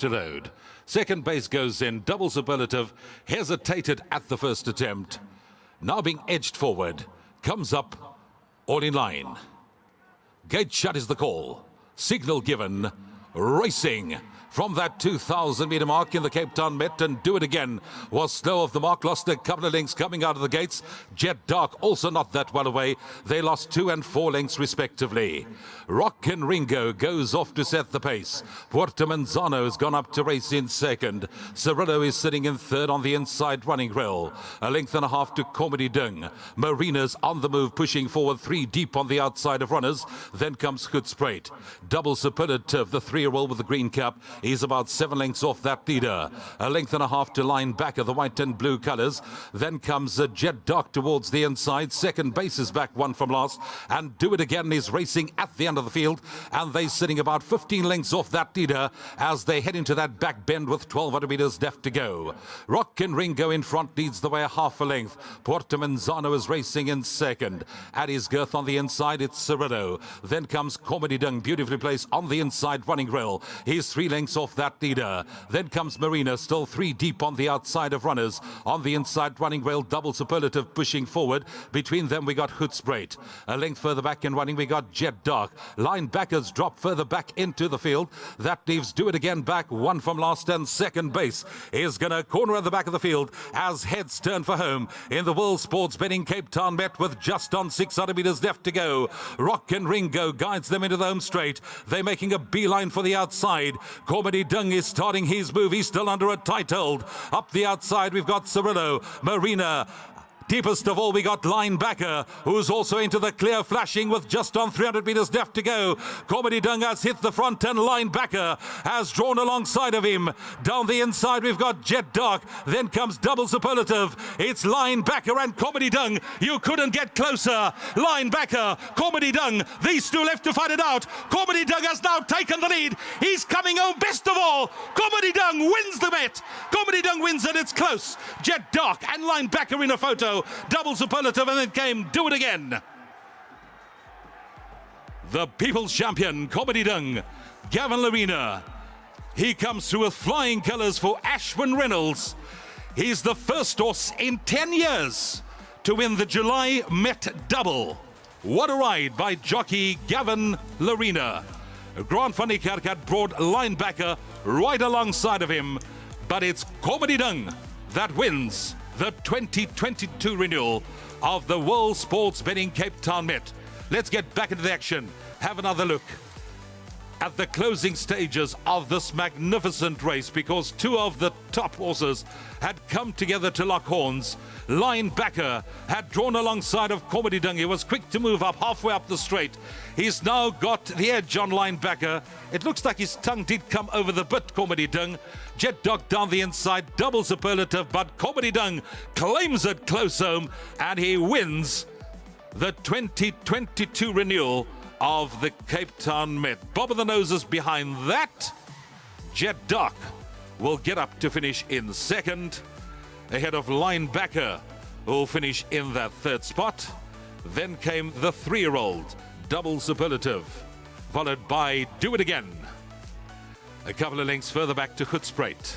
Road. Second base goes in, double superlative, hesitated at the first attempt. Now being edged forward, comes up, all in line. Gate shut is the call. Signal given, racing from that 2,000-meter mark in the Cape Town Met, and Do It Again was slow off the mark, lost a couple of lengths coming out of the gates. Jet Dark also not that well away. They lost 2 and 4 lengths respectively. Rock and Ringo goes off to set the pace. Puerto Manzano has gone up to race in second. Cirillo is sitting in third on the inside running rail. A length and a half to Comedy Dung. Marina's on the move, pushing forward 3 deep on the outside of runners. Then comes Hoodsprait. Double superlative, the 3-year-old with the green cap. He's about 7 lengths off that leader. A length and a half to Linebacker, the white and blue colours. Then comes Jet Dark towards the inside. Second base is back, 1 from last. And Do It Again is racing at the end of the field. And they're sitting about 15 lengths off that leader as they head into that back bend with 1,200 metres left to go. Rock and Ringo in front leads the way a half a length. Puerto Manzano is racing in second. At his girth on the inside, it's Cirillo. Then comes Comedy Dung, beautifully placed on the inside running rail. He's 3 lengths off that leader. Then comes Marina, still 3 deep on the outside of runners. On the inside running rail, double superlative pushing forward. Between them we got Hoodsprait. A length further back in running we got Jet Dark. Linebackers drop further back into the field. That leaves Do It Again back, 1 from last, and second base is going to corner at the back of the field as heads turn for home in the World Sports Betting Cape Town Met with just on 600 metres left to go. Rock and Ringo guides them into the home straight. They're making a beeline for the outside. Comedy Dung is starting his move. He's still under a tight hold. Up the outside, we've got Cirillo, Marina. Deepest of all, we got Linebacker, who's also into the clear, flashing with just on 300 metres left to go. Comedy Dung has hit the front, and Linebacker has drawn alongside of him. Down the inside, we've got Jet Dark. Then comes double superlative. It's Linebacker and Comedy Dung. You couldn't get closer. Linebacker, Comedy Dung. These two left to fight it out. Comedy Dung has now taken the lead. He's coming home best of all. Comedy Dung wins the bet. Comedy Dung wins it. It's close. Jet Dark and Linebacker in a photo. Double superlative, and then came Do It Again. The People's Champion, Comedy Dung, Gavin Lerena. He comes through with flying colours for Ashwin Reynolds. He's the first horse in 10 years to win the July Met Double. What a ride by jockey Gavin Lerena. Grant van Niekerk had brought Linebacker right alongside of him, but it's Comedy Dung that wins the 2022 renewal of the World Sports Betting Cape Town Met. Let's get back into the action. Have another look at the closing stages of this magnificent race, because 2 of the top horses had come together to lock horns. Linebacker had drawn alongside of Comedy Dung. He was quick to move up halfway up the straight. He's now got the edge on Linebacker. It looks like his tongue did come over the bit, Comedy Dung. Jet Dark down the inside, double superlative, but Comedy Dung claims it close home, and he wins the 2022 renewal of the Cape Town Met. Bob of the Noses behind that. Jet Dark will get up to finish in second, ahead of Linebacker, who will finish in that third spot. Then came the 3-year-old, double superlative, followed by Do It Again. A couple of lengths further back to Hoodsprait.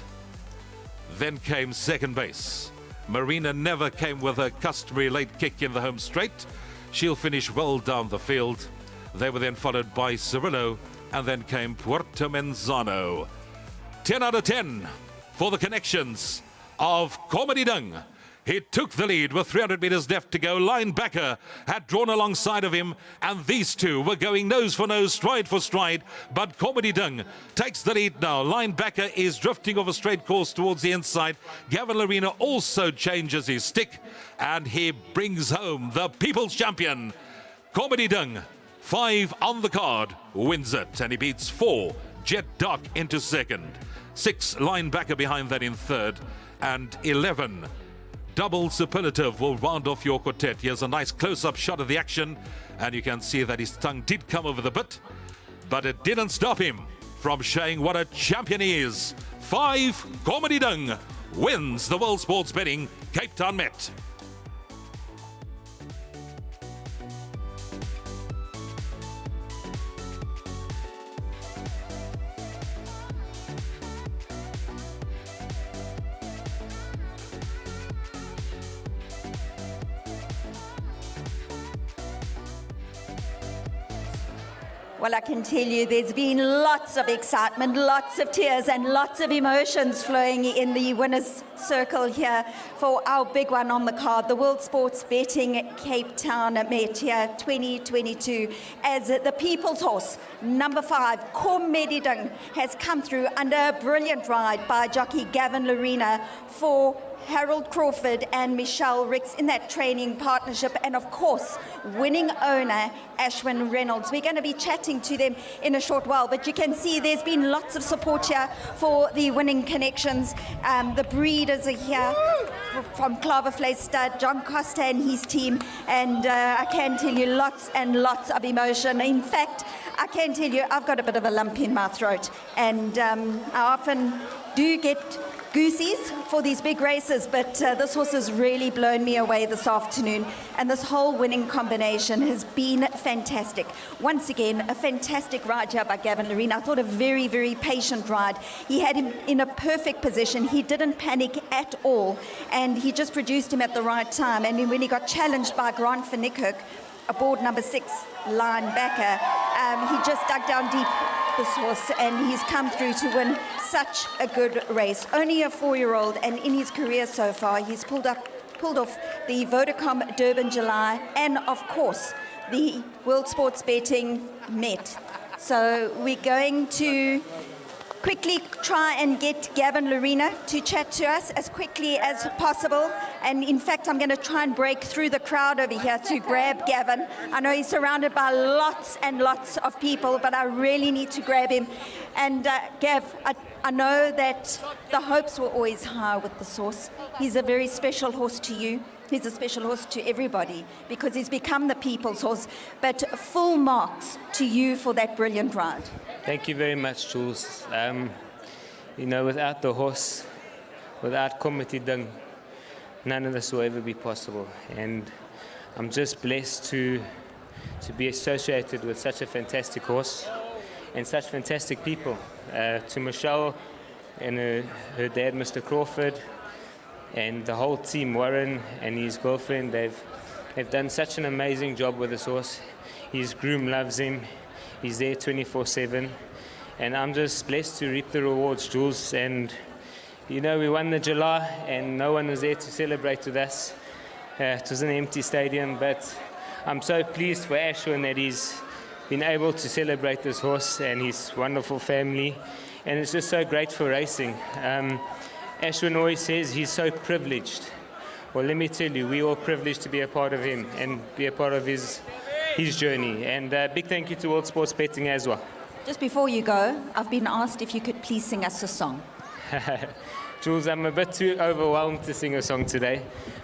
Then came second base. Marina never came with her customary late kick in the home straight. She'll finish well down the field. They were then followed by Cirillo, and then came Puerto Manzano. 10 out of 10 for the connections of Comedy Dung. He took the lead with 300 metres left to go. Linebacker had drawn alongside of him, and these two were going nose for nose, stride for stride, but Comedy Dung takes the lead now. Linebacker is drifting off a straight course towards the inside. Gavin Lerena also changes his stick, and he brings home the People's Champion. Comedy Dung, 5 on the card, wins it, and he beats 4, Jet Dark into second, 6, Linebacker behind that in third, and 11, double superlative will round off your quartet. Here's a nice close-up shot of the action, and you can see that his tongue did come over the bit, but it didn't stop him from showing what a champion he is. 5, Comedy Dung wins the World Sports Betting Cape Town Met. Well, I can tell you there's been lots of excitement, lots of tears and lots of emotions flowing in the winner's circle here for our big one on the card, the World Sports Betting Cape Town Met here 2022, as the People's Horse, number 5, Comedy Ding, has come through under a brilliant ride by jockey Gavin Lerena for Harold Crawford and Michelle Ricks in that training partnership, and of course winning owner Ashwin Reynolds. We're going to be chatting to them in a short while, but you can see there's been lots of support here for the winning connections. The breeders are here from Cloverflay Stud, John Costa and his team, and I can tell you lots and lots of emotion. In fact, I can tell you I've got a bit of a lump in my throat, and I often do get goosies for these big races, but this horse has really blown me away this afternoon, and this whole winning combination has been fantastic. Once again, a fantastic ride here by Gavin Lerena. I thought a very, very patient ride. He had him in a perfect position. He didn't panic at all, and he just produced him at the right time. And when he got challenged by Grant van Niekerk, aboard number 6 linebacker, he just dug down deep, this horse, and he's come through to win such a good race. Only a 4-year-old, and in his career so far, he's pulled off the Vodacom Durban July and, of course, the World Sports Betting Met. So we're going to quickly try and get Gavin Lerena to chat to us as quickly as possible. And in fact, I'm going to try and break through the crowd over here to grab Gavin. I know he's surrounded by lots and lots of people, but I really need to grab him. And Gav, I know that the hopes were always high with this horse. He's a very special horse to you. He's a special horse to everybody because he's become the people's horse. But full marks to you for that brilliant ride. Thank you very much, Jules. You know, without the horse, without Comedy Ding, none of this will ever be possible. And I'm just blessed to be associated with such a fantastic horse and such fantastic people. To Michelle and her dad, Mr. Crawford, and the whole team, Warren and his girlfriend, they've done such an amazing job with this horse. His groom loves him. He's there 24/7. And I'm just blessed to reap the rewards, Jules. And, you know, we won the July and no one was there to celebrate with us. It was an empty stadium, but I'm so pleased for Ashwin that he's been able to celebrate this horse and his wonderful family. And it's just so great for racing. Ashwin always says he's so privileged. Well, let me tell you, we're all privileged to be a part of him and be a part of his journey. And big thank you to World Sports Betting as well. Just before you go, I've been asked if you could please sing us a song. Jules, I'm a bit too overwhelmed to sing a song today,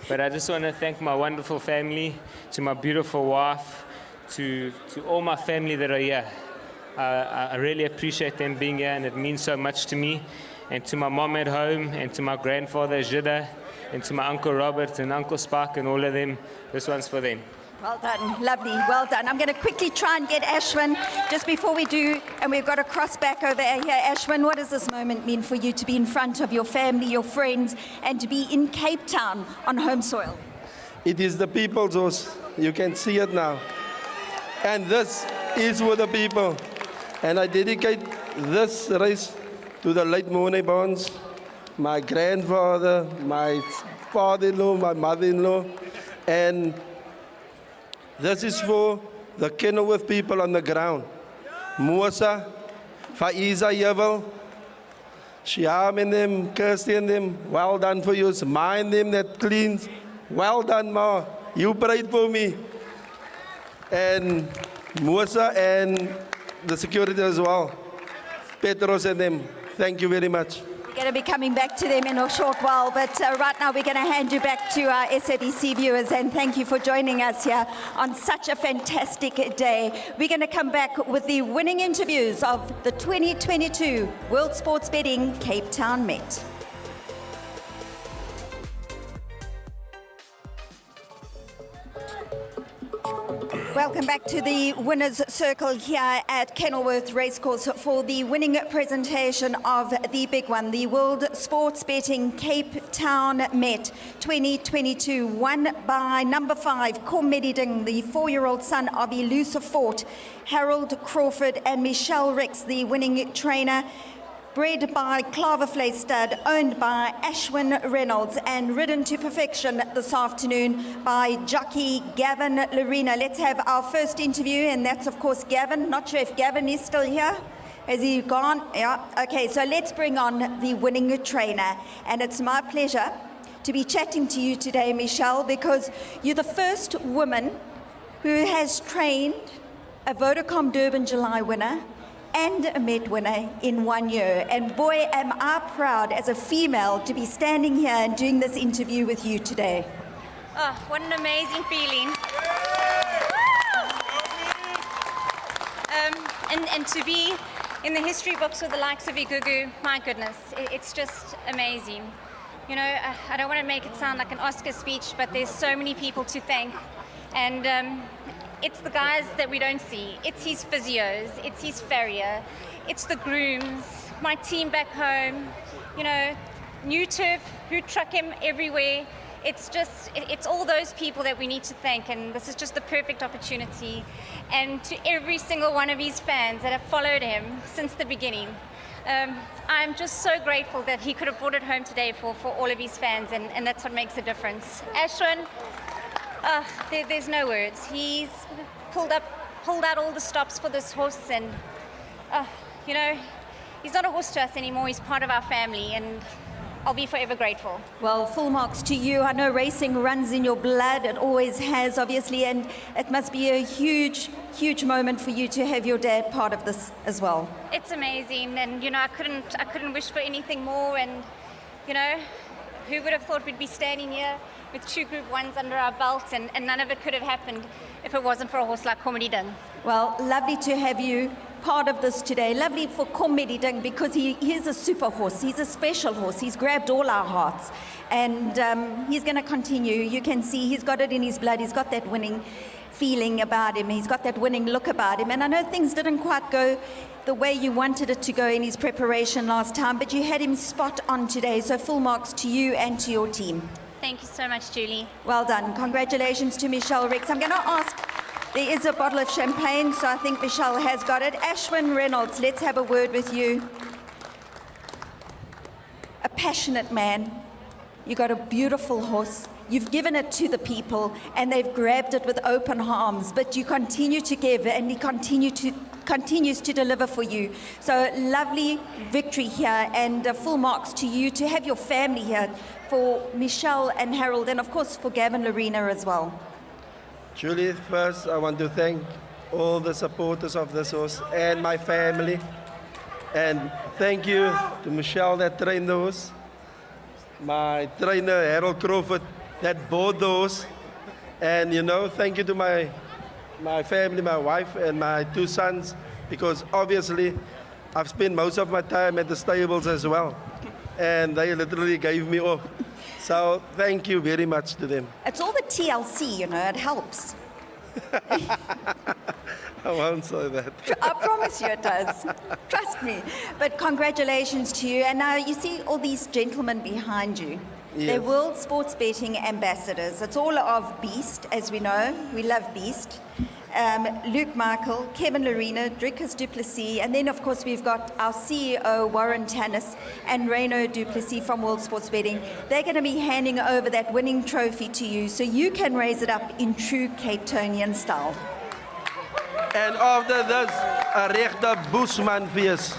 but I just want to thank my wonderful family, to my beautiful wife, to all my family that are here. I really appreciate them being here, and it means so much to me. And to my mom at home, and to my grandfather Jida, and to my Uncle Robert and Uncle Spark and all of them, this one's for them. Well done, lovely, well done. I'm going to quickly try and get Ashwin just before we do, and we've got to cross back over here. Ashwin, what does this moment mean for you to be in front of your family, your friends, and to be in Cape Town on home soil? It is the people's horse. You can see it now. And this is for the people. And I dedicate this race to the late Monet Bonds, my grandfather, my father-in-law, my mother-in-law, and this is for the Kenilworth people on the ground. Musa, Faiza Yavel, Shyam and them, Kirsty and them, well done for you. Mind them that cleans. Well done, Ma. You prayed for me. And Musa and the security as well. Petros and them. Thank you very much. We're going to be coming back to them in a short while, but right now we're going to hand you back to our SABC viewers, and thank you for joining us here on such a fantastic day. We're going to come back with the winning interviews of the 2022 World Sports Betting Cape Town Met. Welcome back to the winner's circle here at Kenilworth Racecourse for the winning presentation of the big one, the World Sports Betting Cape Town Met 2022, won by number 5, Comedy Ding, the 4-year-old son of Elusive Fort, Harold Crawford and Michelle Ricks, the winning trainer. Bred by Claverflay Stud, owned by Ashwin Reynolds, and ridden to perfection this afternoon by jockey Gavin Lorena. Let's have our first interview, and that's of course Gavin. Not sure if Gavin is still here. Has he gone? Yeah. Okay, so let's bring on the winning trainer. And it's my pleasure to be chatting to you today, Michelle, because you're the first woman who has trained a Vodacom Durban July winner and a Met winner in 1 year. And boy, am I proud as a female to be standing here and doing this interview with you today. Oh, what an amazing feeling. And to be in the history books with the likes of Igugu, my goodness, it's just amazing. You know, I don't want to make it sound like an Oscar speech, but there's so many people to thank. And it's the guys that we don't see. It's his physios, it's his farrier, it's the grooms, my team back home, you know, New Turf, who truck him everywhere. It's all those people that we need to thank, and this is just the perfect opportunity. And to every single one of his fans that have followed him since the beginning, I'm just so grateful that he could have brought it home today for all of his fans, and that's what makes a difference. Ashwin, there's no words. He's pulled out all the stops for this horse, and you know, he's not a horse to us anymore. He's part of our family, and I'll be forever grateful. Well, full marks to you. I know racing runs in your blood. It always has, obviously, and it must be a huge, huge moment for you to have your dad part of this as well. It's amazing, and you know, I couldn't wish for anything more. And you know, who would have thought we'd be standing here with 2 Group 1s under our belt, and none of it could have happened if it wasn't for a horse like Comedy Ding. Well, lovely to have you part of this today. Lovely for Comedy Ding, because he is a super horse. He's a special horse. He's grabbed all our hearts, and he's going to continue. You can see he's got it in his blood. He's got that winning feeling about him. He's got that winning look about him. And I know things didn't quite go the way you wanted it to go in his preparation last time, but you had him spot on today. So full marks to you and to your team. Thank you so much, Julie. Well done. Congratulations to Michelle Ricks. I'm going to ask, there is a bottle of champagne, so I think Michelle has got it. Ashwin Reynolds, let's have a word with you. A passionate man. You got a beautiful horse. You've given it to the people, and they've grabbed it with open arms, but you continue to give, and he continues to deliver for you. So lovely victory here, and full marks to you, to have your family here, for Michelle and Harold, and of course for Gavin Lorena as well. Julie, first I want to thank all the supporters of this horse and my family. And thank you to Michelle that trained the horse, my trainer Harold Crawford that bought the horse, and you know, thank you to my family, my wife and my 2 sons, because obviously I've spent most of my time at the stables as well, and they literally gave me off. So thank you very much to them. It's all the TLC, you know, it helps. I won't say that. I promise you it does. Trust me. But congratulations to you. And now you see all these gentlemen behind you. Yes. They're World Sports Betting ambassadors. It's all of Beast, as we know. We love Beast. Luke Michael, Kevin Lorena, Dricus du Plessis, and then of course we've got our CEO Warren Tannis and Reino du Plessis from World Sports Betting. They're going to be handing over that winning trophy to you, so you can raise it up in true Cape Townian style. And after this, a regte Boesmanfees.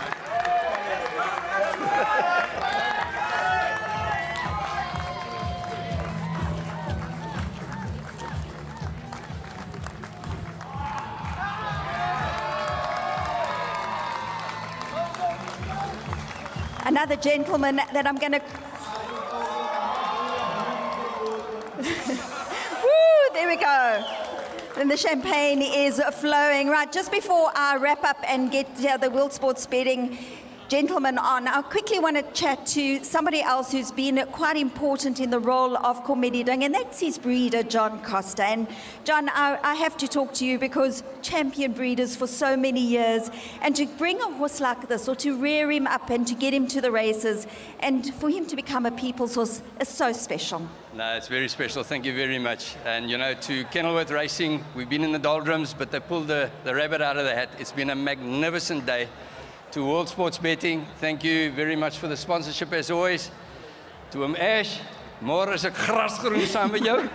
Another gentleman that I'm going to... Woo, there we go. And the champagne is flowing. Right, just before I wrap up and get the World Sports Betting gentlemen on, I quickly want to chat to somebody else who's been quite important in the role of Comedy-Dung, and that's his breeder, John Costa. And John, I have to talk to you because champion breeders for so many years, and to bring a horse like this, or to rear him up and to get him to the races, and for him to become a people's horse is so special. No, it's very special. Thank you very much. And, you know, to Kenilworth Racing, we've been in the doldrums, but they pulled the rabbit out of the hat. It's been a magnificent day. To World Sports Betting, thank you very much for the sponsorship as always. To Ash, more is 'n grasgroen saam met jou.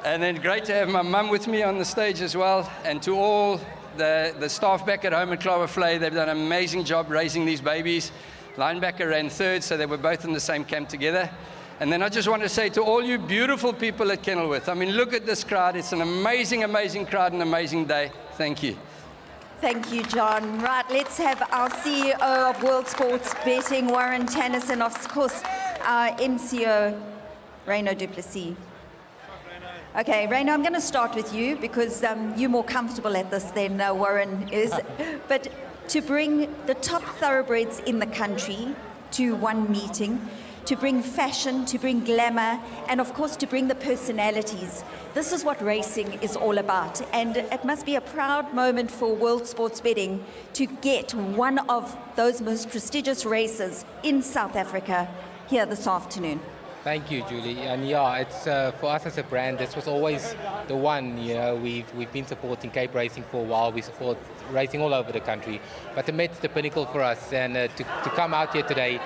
And then great to have my mum with me on the stage as well. And to all the staff back at home at Cloverflay, they've done an amazing job raising these babies. Linebacker ran third, so they were both in the same camp together. And then I just want to say to all you beautiful people at Kenilworth, I mean, look at this crowd. It's an amazing, amazing crowd, an amazing day. Thank you. Thank you, John. Right, let's have our CEO of World Sports Betting, Warren Tennyson, of course, our MCO, Reino du Plessis. Okay, Reino, I'm going to start with you because you're more comfortable at this than Warren is. But to bring the top thoroughbreds in the country to one meeting, to bring fashion, to bring glamour, and of course to bring the personalities. This is what racing is all about, and it must be a proud moment for World Sports Betting to get one of those most prestigious races in South Africa here this afternoon. Thank you, Julie. And yeah, it's for us as a brand, this was always the one. You know, we've been supporting Cape Racing for a while. We support racing all over the country, but the Met's the pinnacle for us, and to come out here today.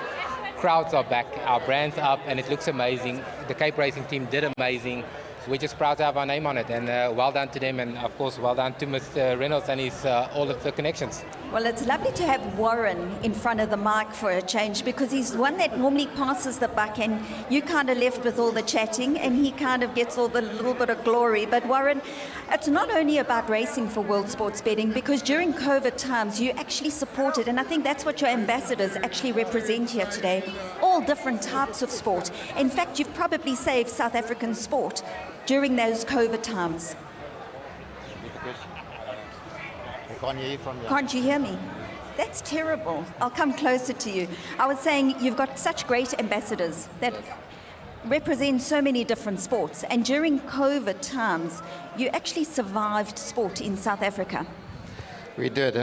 Crowds are back, our brand's up, and it looks amazing. The Cape Racing team did amazing. We're just proud to have our name on it, and well done to them, and of course well done to Mr. Reynolds and his all of the connections. Well, it's lovely to have Warren in front of the mic for a change, because he's one that normally passes the buck, and you kind of left with all the chatting, and he kind of gets all the little bit of glory. But Warren, it's not only about racing for World Sports Betting, because during COVID times you actually supported, and I think that's what your ambassadors actually represent here today, all different types of sport. In fact, you've probably saved South African sport during those COVID times. I can't hear you from here. Can't you hear me? That's terrible. I'll come closer to you. I was saying you've got such great ambassadors that represent so many different sports, and during COVID times you actually survived sport in South Africa. We did.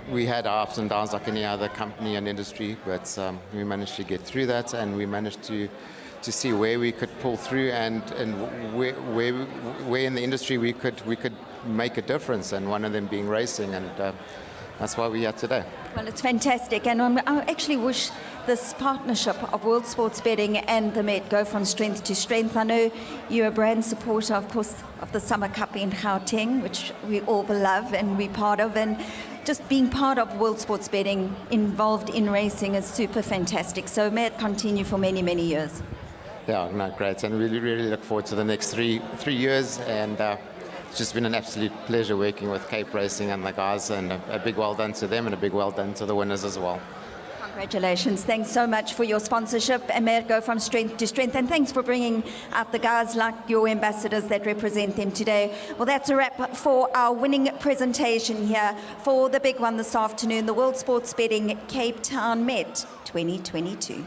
We had our ups and downs like any other company and industry, but we managed to get through that, and we managed to see where we could pull through, and where in the industry we could make a difference, and one of them being racing, and that's why we're here today. Well, it's fantastic, and I actually wish this partnership of World Sports Betting and the Met go from strength to strength. I know you're a brand supporter, of course, of the Summer Cup in Gauteng, which we all love and we're part of, and just being part of World Sports Betting involved in racing is super fantastic. So may it continue for many, many years. Yeah, no, great, and really, really look forward to the next three years, and it's just been an absolute pleasure working with Cape Racing and the guys, and a big well done to them, and a big well done to the winners as well. Congratulations. Thanks so much for your sponsorship, and may it go from strength to strength, and thanks for bringing out the guys like your ambassadors that represent them today. Well, that's a wrap for our winning presentation here for the big one this afternoon, the World Sports Betting Cape Town Met 2022.